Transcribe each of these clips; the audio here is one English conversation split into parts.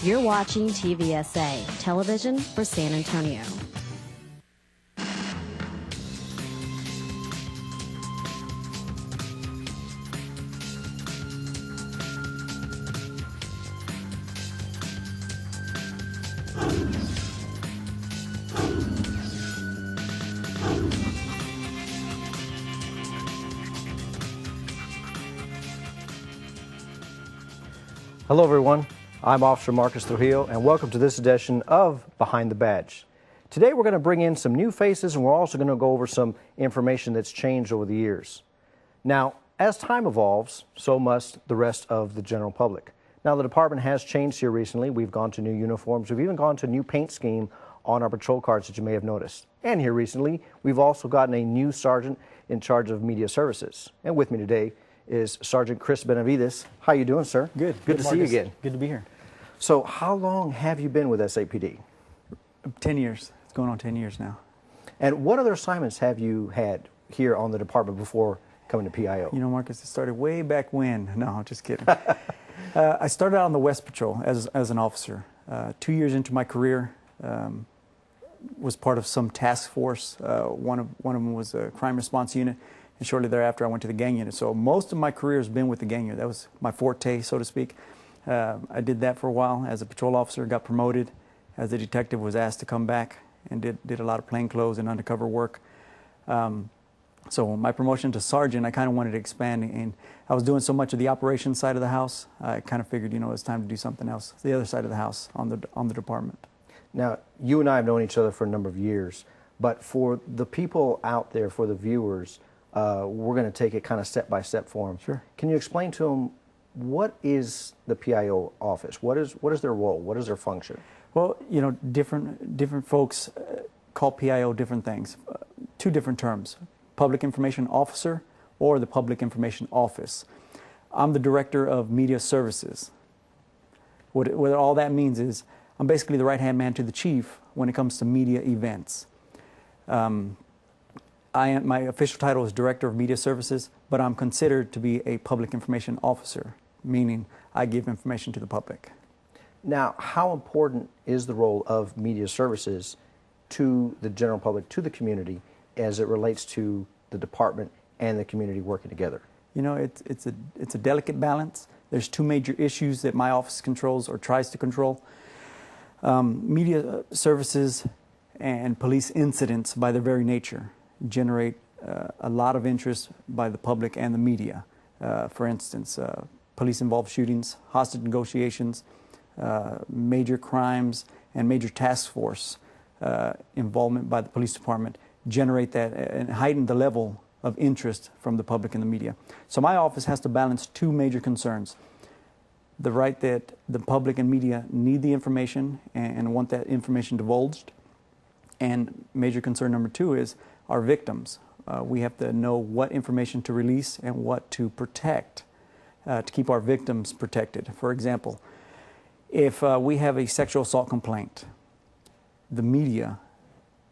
You're watching TVSA, television for San Antonio. Hello everyone, I'm Officer Marcus Trujillo and welcome to this edition of Behind the Badge. Today we're going to bring in some new faces and we're also going to go over some information that's changed over the years. Now, as time evolves, so must the rest of the general public. Now the department has changed here recently. We've gone to new uniforms, we've even gone to a new paint scheme on our patrol cars that you may have noticed. And here recently, we've also gotten a new sergeant in charge of media services. And with me today is Sergeant Chris Benavides. How you doing, sir? Good. Good to see you again. Good to be here. So how long have you been with SAPD? 10 years. It's going on 10 years now. And what other assignments have you had here on the department before coming to PIO? You know, Marcus, it started way back when. No, I'm just kidding. I started out on the West Patrol as an officer. 2 years into my career, was part of some task force. One of them was a crime response unit. And shortly thereafter, I went to the gang unit. So most of my career has been with the gang unit. That was my forte, so to speak. I did that for a while as a patrol officer, got promoted. As a detective, was asked to come back and did a lot of plainclothes and undercover work. So my promotion to sergeant, I kind of wanted to expand. And I was doing so much of the operations side of the house, I kind of figured, you know, it's time to do something else, the other side of the house on the department. Now, you and I have known each other for a number of years. But for the people out there, for the viewers, we're going to take it kind of step by step for them. Sure. Can you explain to them what is the PIO office? What is their role? What is their function? Well, you know, different folks call PIO different things. Two different terms: Public Information Officer or the Public Information Office. I'm the Director of Media Services. What all that means is I'm basically the right-hand man to the chief when it comes to media events. My official title is Director of Media Services, but I'm considered to be a Public Information Officer, meaning I give information to the public. Now, how important is the role of media services to the general public, to the community, as it relates to the department and the community working together? You know, it's a delicate balance. There's two major issues that my office controls or tries to control. Media services and police incidents, by their very nature, generate a lot of interest by the public and the media. For instance, police-involved shootings, hostage negotiations, major crimes, and major task force involvement by the police department generate that and heighten the level of interest from the public and the media. So my office has to balance two major concerns: the right that the public and media need the information and want that information divulged, and major concern number two is our victims. We have to know what information to release and what to protect to keep our victims protected. For example, if we have a sexual assault complaint, the media,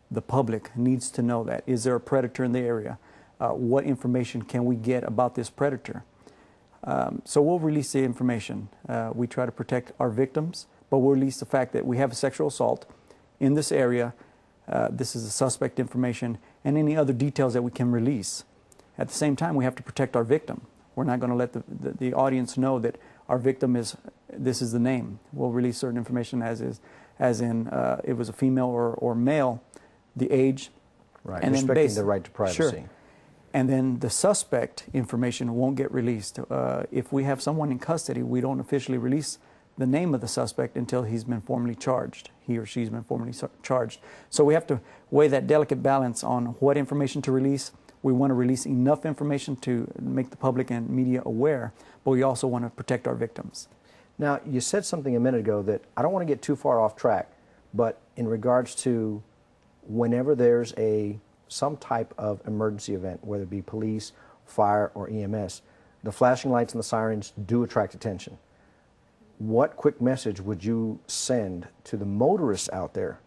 the public needs to know that. Is there a predator in the area? What information can we get about this predator? So we'll release the information. We try to protect our victims, but we'll release the fact that we have a sexual assault in this area. This is the suspect information and any other details that we can release. At the same time, we have to protect our victim. We're not going to let the audience know that our victim this is the name. We'll release certain information as in it was a female or male, the age. Right, and respecting the right to privacy. Sure. And then the suspect information won't get released. If we have someone in custody, we don't officially release the name of the suspect until he's been formally charged. He or she's been formally charged. So we have to weigh that delicate balance on what information to release. We want to release enough information to make the public and media aware, but we also want to protect our victims. Now, you said something a minute ago that I don't want to get too far off track, but in regards to whenever there's some type of emergency event, whether it be police, fire, or EMS, the flashing lights and the sirens do attract attention. What quick message would you send to the motorists out there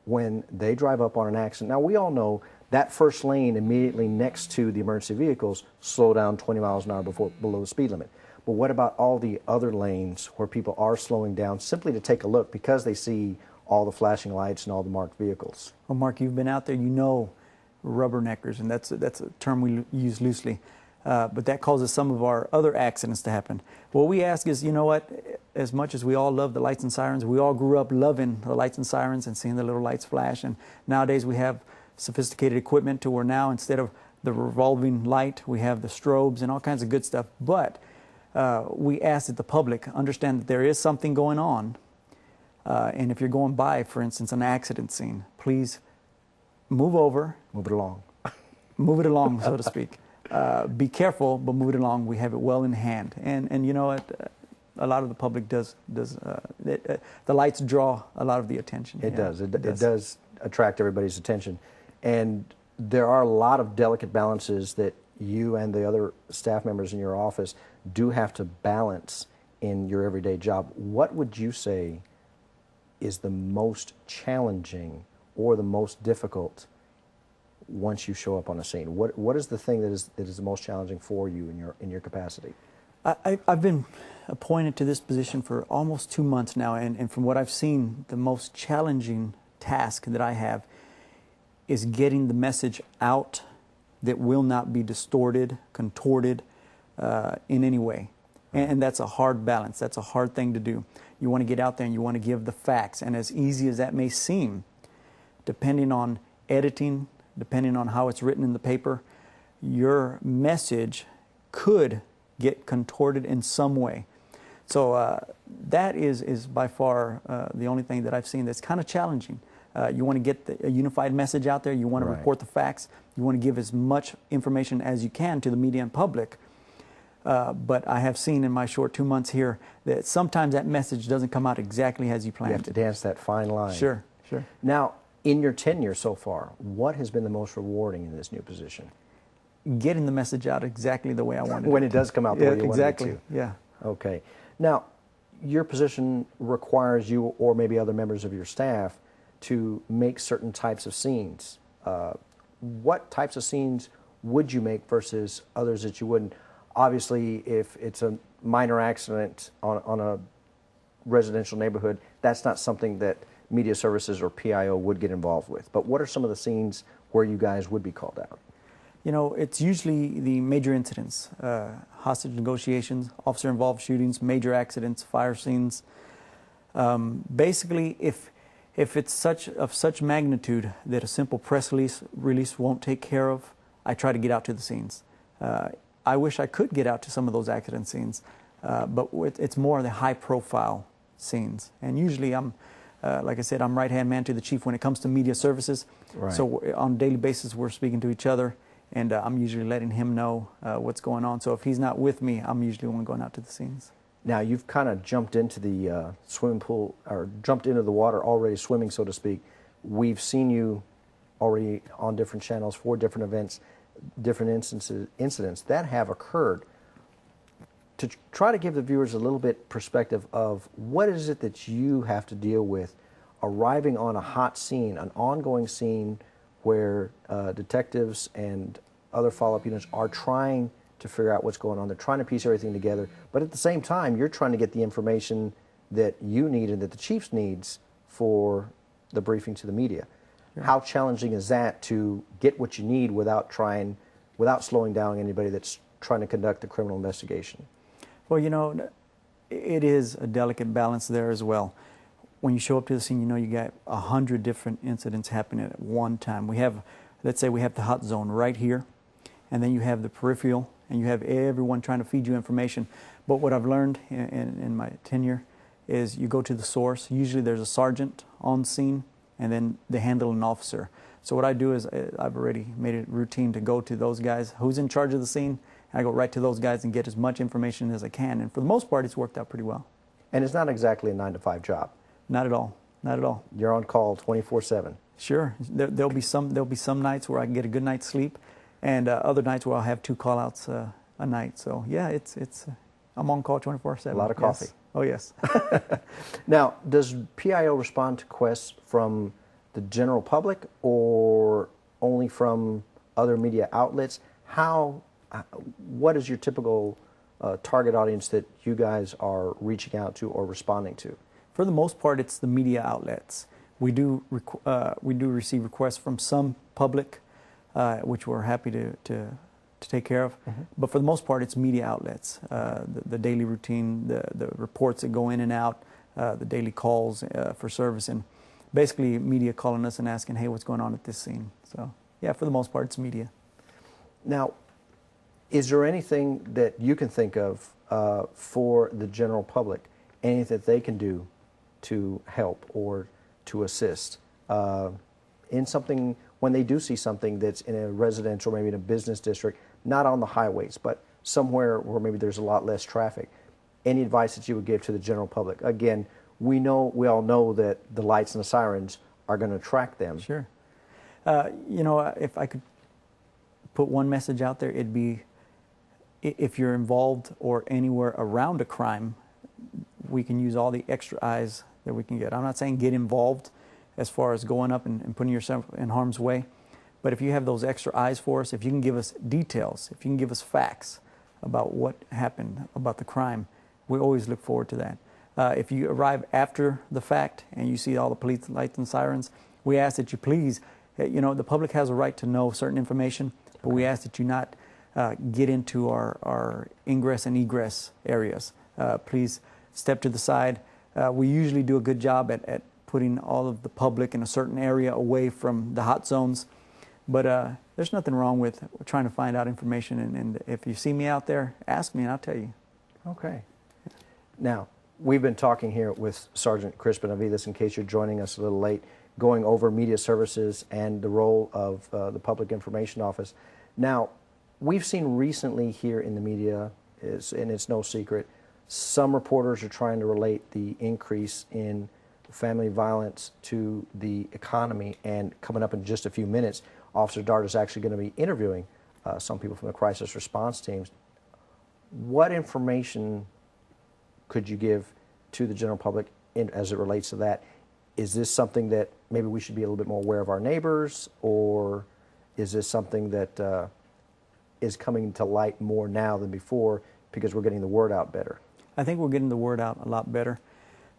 when they drive up on an accident? Now, we all know that first lane immediately next to the emergency vehicles slow down 20 miles an hour below the speed limit. But what about all the other lanes where people are slowing down simply to take a look because they see all the flashing lights and all the marked vehicles? Well, Mark, you've been out there, you know rubberneckers, and that's a term we use loosely. But that causes some of our other accidents to happen. What we ask is, you know what, as much as we all love the lights and sirens, we all grew up loving the lights and sirens and seeing the little lights flash. And nowadays we have sophisticated equipment to where now instead of the revolving light, we have the strobes and all kinds of good stuff. But we ask that the public understand that there is something going on. And if you're going by, for instance, an accident scene, please move over. Move it along. Move it along, so to speak. Be careful, but move it along. We have it well in hand. And you know what? A lot of the public does the lights draw a lot of the attention. It does. It does attract everybody's attention. And there are a lot of delicate balances that you and the other staff members in your office do have to balance in your everyday job. What would you say is the most challenging or the most difficult once you show up on a scene? What is the thing that is the most challenging for you in your capacity? I've been appointed to this position for almost 2 months now, and from what I've seen, the most challenging task that I have is getting the message out that will not be distorted, contorted in any way. And that's a hard balance. That's a hard thing to do. You want to get out there and you want to give the facts. And as easy as that may seem, depending on editing, depending on how it's written in the paper, your message could get contorted in some way. So that is by far the only thing that I've seen that's kind of challenging. You want to get a unified message out there. You want to report the facts. You want to give as much information as you can to the media and public. But I have seen in my short 2 months here that sometimes that message doesn't come out exactly as you planned. You have to dance that fine line. Sure, sure. Now, in your tenure so far, what has been the most rewarding in this new position? Getting the message out exactly the way I wanted it. When it does come out the way you exactly. wanted it to. Yeah. Okay. Now, your position requires you or maybe other members of your staff to make certain types of scenes. What types of scenes would you make versus others that you wouldn't? Obviously, if it's a minor accident on a residential neighborhood, that's not something that media services or PIO would get involved with. But what are some of the scenes where you guys would be called out? You know, it's usually the major incidents, hostage negotiations, officer-involved shootings, major accidents, fire scenes. Basically, if it's of such magnitude that a simple press release won't take care of, I try to get out to the scenes. I wish I could get out to some of those accident scenes, but it's more the high-profile scenes. And usually I'm, like I said, I'm right-hand man to the chief when it comes to media services. Right. So on a daily basis, we're speaking to each other, and I'm usually letting him know what's going on. So if he's not with me, I'm usually the one going out to the scenes. Now, you've kind of jumped into the swimming pool, or jumped into the water already swimming, so to speak. We've seen you already on different channels for different events, different incidents that have occurred. To try to give the viewers a little bit perspective of what is it that you have to deal with arriving on a hot scene, an ongoing scene where detectives and other follow-up units are trying to figure out what's going on. They're trying to piece everything together, but at the same time, you're trying to get the information that you need and that the chief needs for the briefing to the media. Yeah. How challenging is that to get what you need without slowing down anybody that's trying to conduct a criminal investigation? Well, you know, it is a delicate balance there as well. When you show up to the scene, you know you got 100 different incidents happening at one time. We have, let's say we have the hot zone right here, and then you have the peripheral, and you have everyone trying to feed you information. But what I've learned in my tenure is you go to the source. Usually there's a sergeant on scene, and then they handle an officer. So what I do is I've already made it routine to go to those guys. Who's in charge of the scene? I go right to those guys and get as much information as I can. And for the most part, it's worked out pretty well. And it's not exactly a 9-to-5 job. Not at all. Not at all. You're on call 24/7. Sure. There'll be some nights where I can get a good night's sleep, and other nights where I'll have 2 call-outs a night. So yeah, it's I'm on call 24/7. A lot of coffee. Yes. Oh yes. Now, does PIO respond to requests from the general public or only from other media outlets? What is your typical target audience that you guys are reaching out to or responding to? For the most part, it's the media outlets. We do receive requests from some public, which we're happy to take care of. But for the most part, it's media outlets. The daily routine, the reports that go in and out, the daily calls for service, and basically media calling us and asking, hey, what's going on at this scene? So yeah, for the most part, it's media. Now, is there anything that you can think of for the general public, anything that they can do to help or to assist in something when they do see something that's in a residential, maybe in a business district, not on the highways, but somewhere where maybe there's a lot less traffic? Any advice that you would give to the general public? Again, we all know that the lights and the sirens are going to attract them. Sure. You know, if I could put one message out there, it'd be, if you're involved or anywhere around a crime, we can use all the extra eyes that we can get. I'm not saying get involved as far as going up and putting yourself in harm's way, but if you have those extra eyes for us, if you can give us details, if you can give us facts about what happened, about the crime, we always look forward to that. If you arrive after the fact and you see all the police lights and sirens, we ask that you please, you know, the public has a right to know certain information, but we ask that you not get into our ingress and egress areas. Please step to the side. We usually do a good job at putting all of the public in a certain area away from the hot zones, but there's nothing wrong with trying to find out information, and if you see me out there, ask me and I'll tell you. Okay. Now, we've been talking here with Sergeant Chris Benavides, in case you're joining us a little late, going over media services and the role of the Public Information Office. Now, we've seen recently here in the media, and it's no secret, some reporters are trying to relate the increase in family violence to the economy, and coming up in just a few minutes, Officer Dart is actually going to be interviewing some people from the crisis response teams. What information could you give to the general public as it relates to that? Is this something that maybe we should be a little bit more aware of our neighbors, or is this something that is coming to light more now than before because we're getting the word out better? I think we're getting the word out a lot better,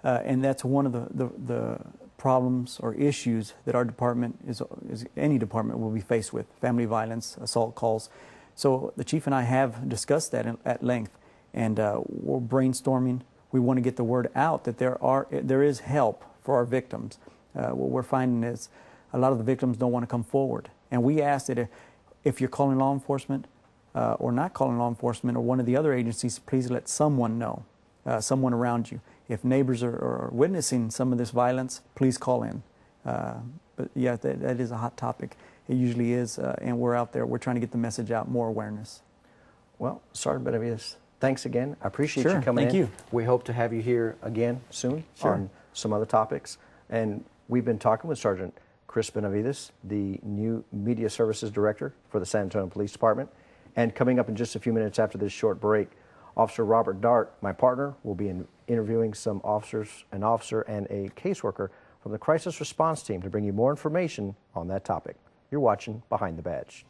and that's one of the problems or issues that our department is any department will be faced with: family violence, assault calls. So the chief and I have discussed that at length, and we're brainstorming. We want to get the word out that there is help for our victims. What we're finding is a lot of the victims don't want to come forward, and we ask that if you're calling law enforcement or not calling law enforcement or one of the other agencies, please let someone know, someone around you. If neighbors are witnessing some of this violence, please call in. But yeah, that is a hot topic. It usually is, and we're out there. We're trying to get the message out, more awareness. Well, Sergeant Benavides, thanks again. I appreciate Sure, you coming in. thank you. We hope to have you here again soon on some other topics. And we've been talking with Sergeant Chris Benavides, the new Media Services Director for the San Antonio Police Department. And coming up in just a few minutes after this short break, Officer Robert Dart, my partner, will be interviewing some officers, an officer and a caseworker from the crisis response team to bring you more information on that topic. You're watching Behind the Badge.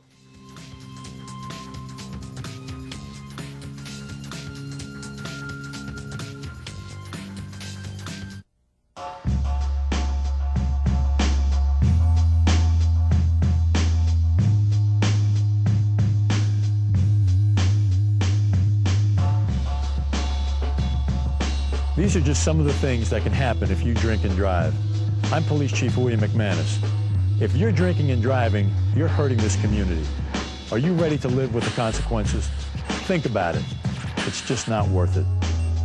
These are just some of the things that can happen if you drink and drive. I'm Police Chief William McManus. If you're drinking and driving, you're hurting this community. Are you ready to live with the consequences? Think about it. It's just not worth it.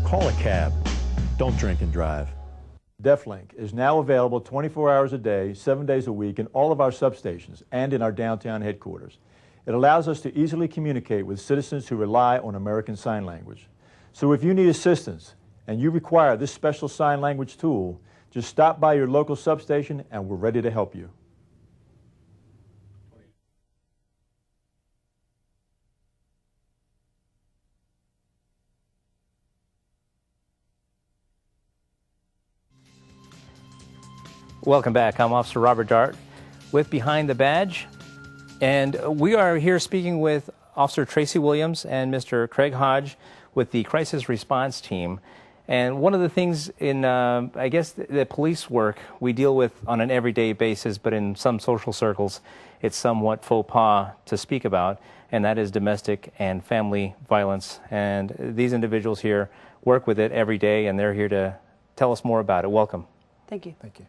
Call a cab. Don't drink and drive. DefLink is now available 24 hours a day, 7 days a week in all of our substations and in our downtown headquarters. It allows us to easily communicate with citizens who rely on American Sign Language. So if you need assistance and you require this special sign language tool, just stop by your local substation and we're ready to help you. Welcome back. I'm Officer Robert Dart with Behind the Badge, and we are here speaking with Officer Tracy Williams and Mr. Craig Hodge with the crisis response team. And one of the things in, I guess, the police work we deal with on an everyday basis, but in some social circles, it's somewhat faux pas to speak about, and that is domestic and family violence. And these individuals here work with it every day, and they're here to tell us more about it. Welcome. Thank you. Thank you.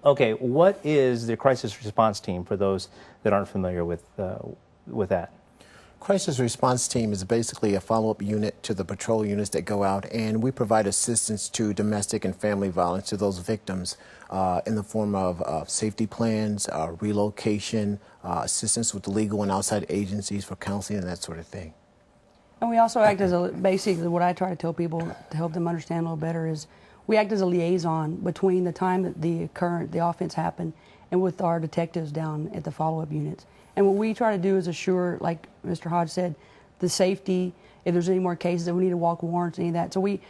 Okay, what is the crisis response team for those that aren't familiar with that? Crisis response team is basically a follow-up unit to the patrol units that go out, and we provide assistance to domestic and family violence to those victims in the form of safety plans, relocation, assistance with legal and outside agencies for counseling and that sort of thing. And we also act as basically what I try to tell people to help them understand a little better is we act as a liaison between the time that the offense happened and with our detectives down at the follow-up units. And what we try to do is assure, like Mr. Hodge said, the safety, if there's any more cases that we need to walk warrants, any of that. So we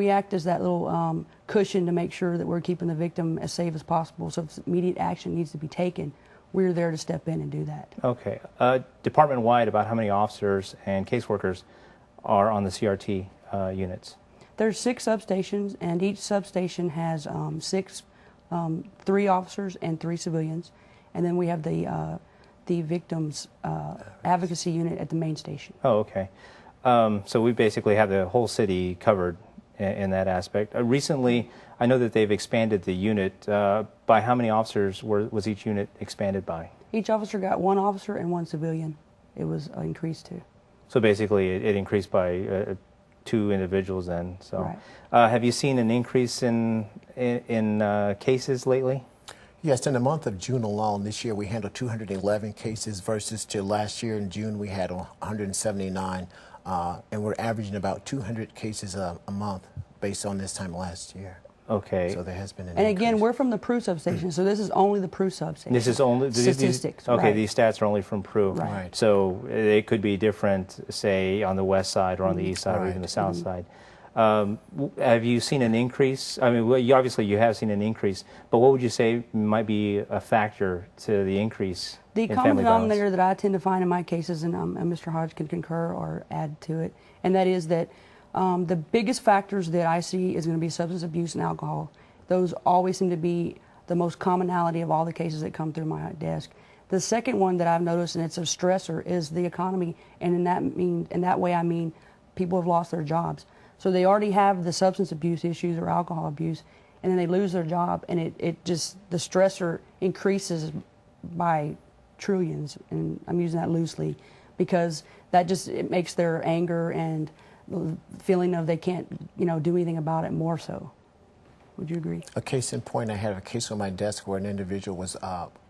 act as that little cushion to make sure that we're keeping the victim as safe as possible. So if immediate action needs to be taken, we're there to step in and do that. Okay. Department-wide, about how many officers and caseworkers are on the CRT units? There's 6 substations, and each substation has 3 officers and 3 civilians. And then we have the victims advocacy unit at the main station. Oh, okay. So we basically have the whole city covered in that aspect. Recently, I know that they've expanded the unit. By how many officers was each unit expanded by? Each officer got 1 officer and 1 civilian. It was increased to. So basically, it increased by 2 individuals then. So, right. Have you seen an increase in cases lately? Yes, in the month of June alone, this year we handled 211 cases versus to last year in June we had 179, and we're averaging about 200 cases a month based on this time last year. Okay. So there has been an And increase. again, we're from the Prue substation, so this is only the Prue substation. This is only statistics. Okay, right. these stats are only from Prue. Right. So they could be different, say, on the west side or on the east side or even the south side. Have you seen an increase? I mean, obviously you have seen an increase, but what would you say might be a factor to the increase The in common family violence? denominator that I tend to find in my cases, and Mr. Hodge can concur or add to it, and that is that the biggest factors that I see is going to be substance abuse and alcohol. Those always seem to be the most commonality of all the cases that come through my desk. The second one that I've noticed, and it's a stressor, is the economy, and in that way I mean people have lost their jobs. So they already have the substance abuse issues or alcohol abuse, and then they lose their job, and it just, the stressor increases by trillions, and I'm using that loosely, because that just, it makes their anger and feeling of they can't, do anything about it more so. Would you agree? A case in point, I had a case on my desk where an individual was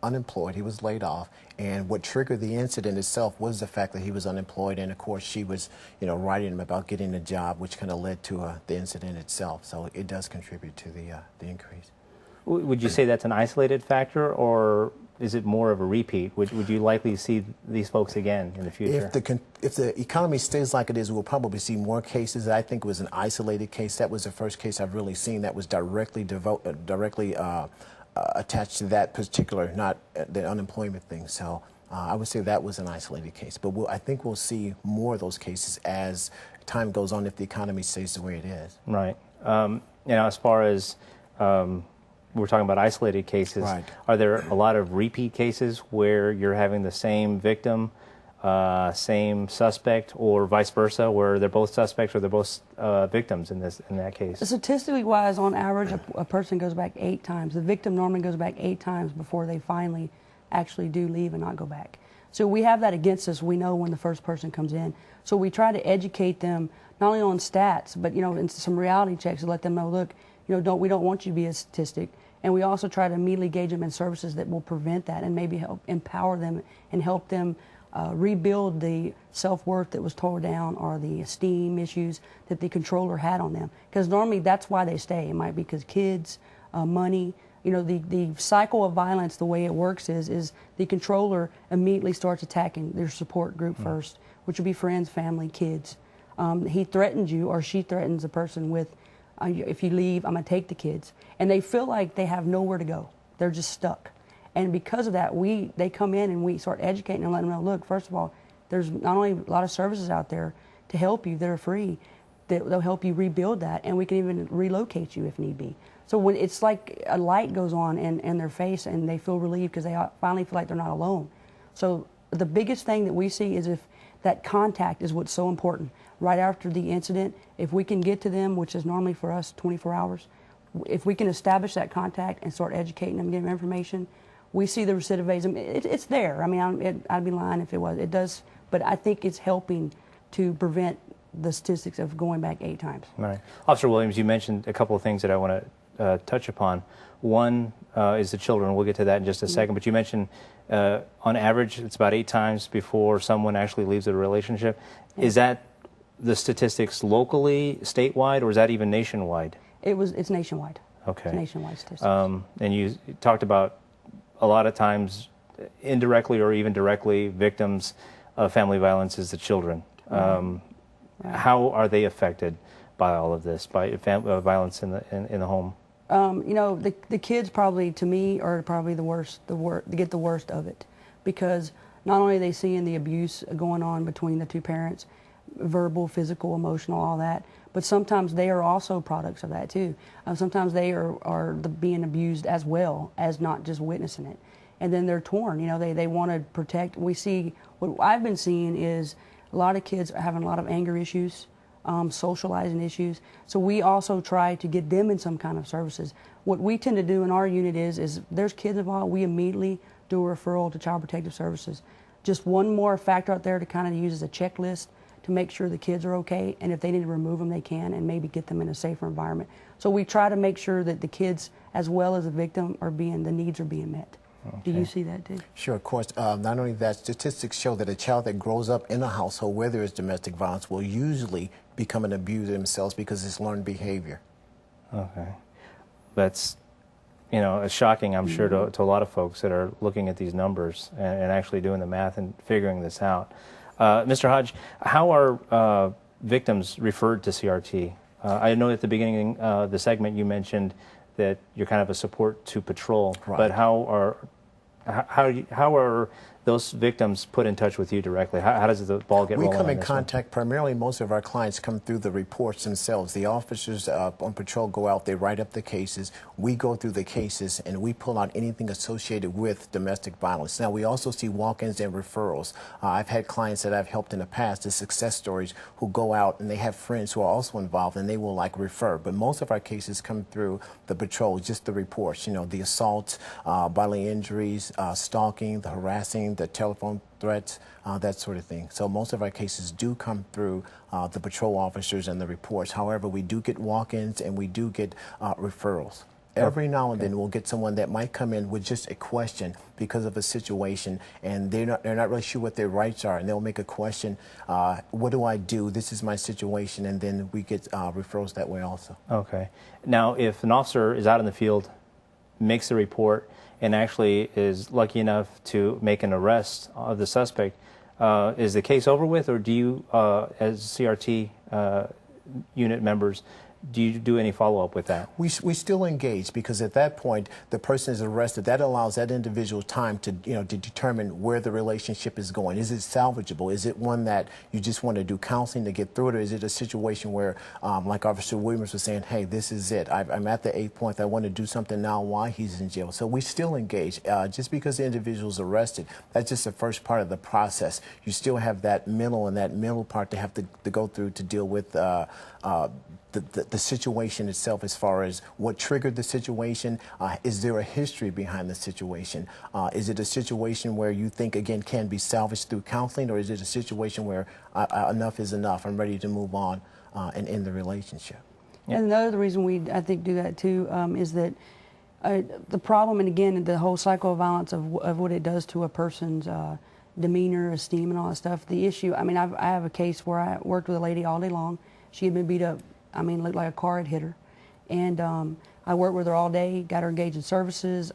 unemployed. He was laid off, and what triggered the incident itself was the fact that he was unemployed, and of course she was, writing him about getting a job, which kind of led to the incident itself. So it does contribute to the increase. Would you say that's an isolated factor, or is it more of a repeat? Would you likely see these folks again in the future? If the economy stays like it is, we'll probably see more cases. I think it was an isolated case. That was the first case I've really seen that was directly attached to that particular, not the unemployment thing. So I would say that was an isolated case. But I think we'll see more of those cases as time goes on if the economy stays the way it is. Right. As far as we're talking about isolated cases, right. Are there a lot of repeat cases where you're having the same victim, same suspect, or vice versa, where they're both suspects or they're both victims in that case? Statistically wise, on average, a person goes back 8 times. The victim normally goes back 8 times before they finally actually do leave and not go back. So we have that against us. We know when the first person comes in. So we try to educate them not only on stats, but in some reality checks to let them know, look, we don't want you to be a statistic. And we also try to immediately engage them in services that will prevent that and maybe help empower them and help them rebuild the self-worth that was torn down or the esteem issues that the controller had on them. Because normally that's why they stay. It might be because kids, money. The cycle of violence, the way it works is the controller immediately starts attacking their support group first, which would be friends, family, kids. He threatens you, or she threatens the person with, if you leave, I'm going to take the kids. And they feel like they have nowhere to go. They're just stuck. And because of that, they come in and we start educating and letting them know, look, first of all, there's not only a lot of services out there to help you that are free, they'll help you rebuild that, and we can even relocate you if need be. So when it's like a light goes on in their face and they feel relieved because they finally feel like they're not alone. So the biggest thing that we see is if that contact is what's so important. Right after the incident, if we can get to them, which is normally for us 24 hours, if we can establish that contact and start educating them, giving them information, we see the recidivism. It's there. I mean, I'd be lying if it was. It does, but I think it's helping to prevent the statistics of going back 8 times. Right. Officer Williams, you mentioned a couple of things that I want to touch upon. One is the children. We'll get to that in just a second. But you mentioned on average it's about 8 times before someone actually leaves a relationship. Yeah. Is that the statistics locally, statewide, or is that even nationwide? It's nationwide. Okay. It's nationwide statistics. And you talked about a lot of times indirectly or even directly victims of family violence is the children. Right. How are they affected by all of this, by violence in the home? You know, the kids probably, to me, are probably the worst. They get the worst of it, because not only are they seeing the abuse going on between the 2 parents, verbal, physical, emotional, all that, but sometimes they are also products of that too. Sometimes they are being abused as well as not just witnessing it, and then they're torn. You know, they want to protect. We see what I've been seeing is a lot of kids are having a lot of anger issues. Socializing issues. So we also try to get them in some kind of services. What we tend to do in our unit is there's kids involved, we immediately do a referral to Child Protective Services. Just one more factor out there to kind of use as a checklist to make sure the kids are okay, and if they need to remove them, they can, and maybe get them in a safer environment. So we try to make sure that the kids, as well as the victim, the needs are being met. Okay. Do you see that too? Sure, of course. Not only that, statistics show that a child that grows up in a household where there is domestic violence will usually become an abuser themselves because it's learned behavior. Okay. That's, you know, it's shocking, I'm sure, to a lot of folks that are looking at these numbers and actually doing the math and figuring this out. Mr. Hodge, how are victims referred to CRT? I know at the beginning of the segment you mentioned that you're kind of a support to patrol, right. But how are those victims put in touch with you directly? How does the ball get rolling? We come in contact, primarily most of our clients come through the reports themselves. The officers on patrol go out, they write up the cases, we go through the cases, and we pull out anything associated with domestic violence. Now, we also see walk-ins and referrals. I've had clients that I've helped in the past, the success stories, who go out and they have friends who are also involved and they will refer. But most of our cases come through the patrol, just the reports, you know, the assaults, bodily injuries, stalking, the harassing, the telephone threats, that sort of thing. So most of our cases do come through the patrol officers and the reports. However, we do get walk-ins and we do get referrals. Every now and then we'll get someone that might come in with just a question because of a situation, and they're not really sure what their rights are, and they'll make a question, what do I do? This is my situation, and then we get referrals that way also. Okay. Now, if an officer is out in the field, makes a report, and actually is lucky enough to make an arrest of the suspect, is the case over with, or do you, as CRT unit members, do you do any follow-up with that? We still engage, because at that point the person is arrested. That allows that individual time to, you know, to determine where the relationship is going. Is it salvageable? Is it one that you just want to do counseling to get through it, or is it a situation where, like Officer Williams was saying, hey, this is it. I'm at the 8th point. I want to do something now while he's in jail. So we still engage. Just because the individual is arrested, that's just the first part of the process. You still have that middle part to have to go through to deal with the situation itself, as far as what triggered the situation. Is there a history behind the situation? Is it a situation where you think, again, can be salvaged through counseling, or is it a situation where enough is enough, I'm ready to move on and end the relationship? Yep. And another reason we, I think, do that too is that the problem, and again, the whole cycle of violence of what it does to a person's demeanor, esteem, and all that stuff. The issue, I mean, I have a case where I worked with a lady all day long. She had been beat up. I mean, looked like a car had hit her. And I worked with her all day, got her engaged in services.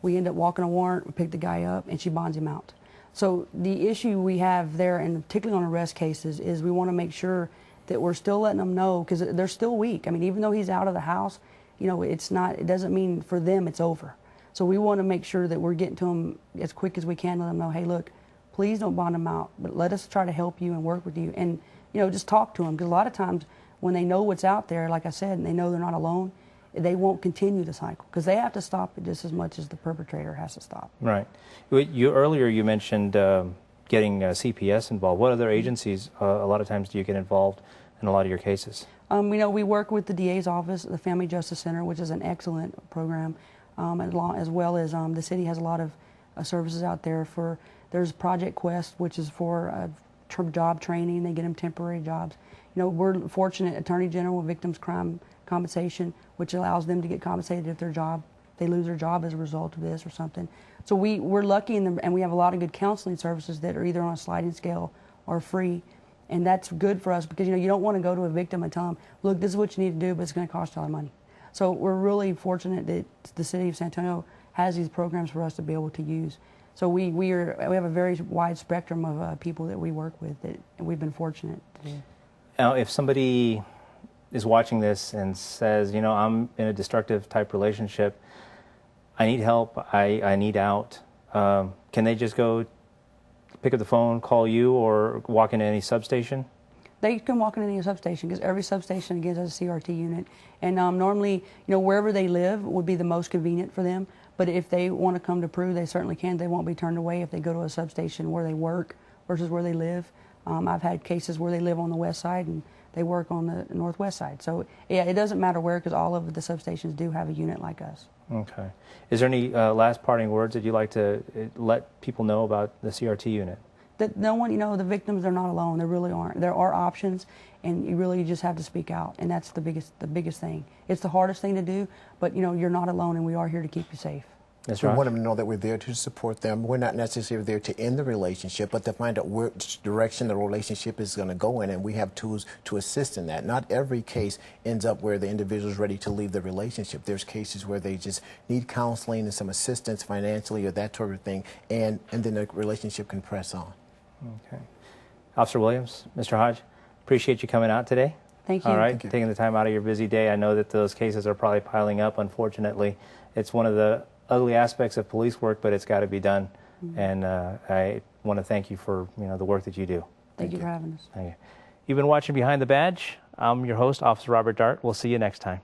We ended up walking a warrant, we picked the guy up, and she bonds him out. So the issue we have there, and particularly on arrest cases, is we want to make sure that we're still letting them know, because they're still weak. I mean, even though he's out of the house, you know, it doesn't mean for them it's over. So we want to make sure that we're getting to them as quick as we can, let them know, hey, look, please don't bond them out, but let us try to help you and work with you. And, you know, just talk to them, because a lot of times when they know what's out there, like I said, and they know they're not alone, they won't continue the cycle because they have to stop it just as much as the perpetrator has to stop. Right. Earlier you mentioned getting CPS involved. What other agencies, a lot of times, do you get involved in a lot of your cases? We work with the DA's office, the Family Justice Center, which is an excellent program, as well as the city has a lot of services out there. There's Project Quest, which is for job training. They get them temporary jobs. We're fortunate, Attorney General Victims Crime Compensation, which allows them to get compensated if they lose their job as a result of this or something. So we're lucky, and we have a lot of good counseling services that are either on a sliding scale or free. And that's good for us because, you don't want to go to a victim and tell them, look, this is what you need to do, but it's going to cost you a lot of money. So we're really fortunate that the city of San Antonio has these programs for us to be able to use. So we have a very wide spectrum of people that we work with that we've been fortunate to do. Now, if somebody is watching this and says, I'm in a destructive type relationship, I need help, I need out, can they just go pick up the phone, call you, or walk into any substation? They can walk into any substation because every substation, again, has a CRT unit. And normally, wherever they live would be the most convenient for them. But if they want to come to Peru, they certainly can. They won't be turned away if they go to a substation where they work versus where they live. I've had cases where they live on the west side and they work on the northwest side. So, yeah, it doesn't matter where because all of the substations do have a unit like us. Okay. Is there any last parting words that you'd like to let people know about the CRT unit? That no one, the victims are not alone. There really aren't. There are options, and you really just have to speak out, and that's the biggest thing. It's the hardest thing to do, but you're not alone, and we are here to keep you safe. That's We right. want them to know that we're there to support them. We're not necessarily there to end the relationship, but to find out which direction the relationship is going to go in, and we have tools to assist in that. Not every case ends up where the individual is ready to leave the relationship. There's cases where they just need counseling and some assistance financially or that sort of thing, and then the relationship can press on. Okay. Officer Williams, Mr. Hodge, appreciate you coming out today. Thank you. All right, Thank you. taking the time out of your busy day. I know that those cases are probably piling up, unfortunately. It's one of the ugly aspects of police work, but it's got to be done. And I want to thank you for the work that you do. Thank you for having us. Thank you. You've been watching Behind the Badge. I'm your host, Officer Robert Dart. We'll see you next time.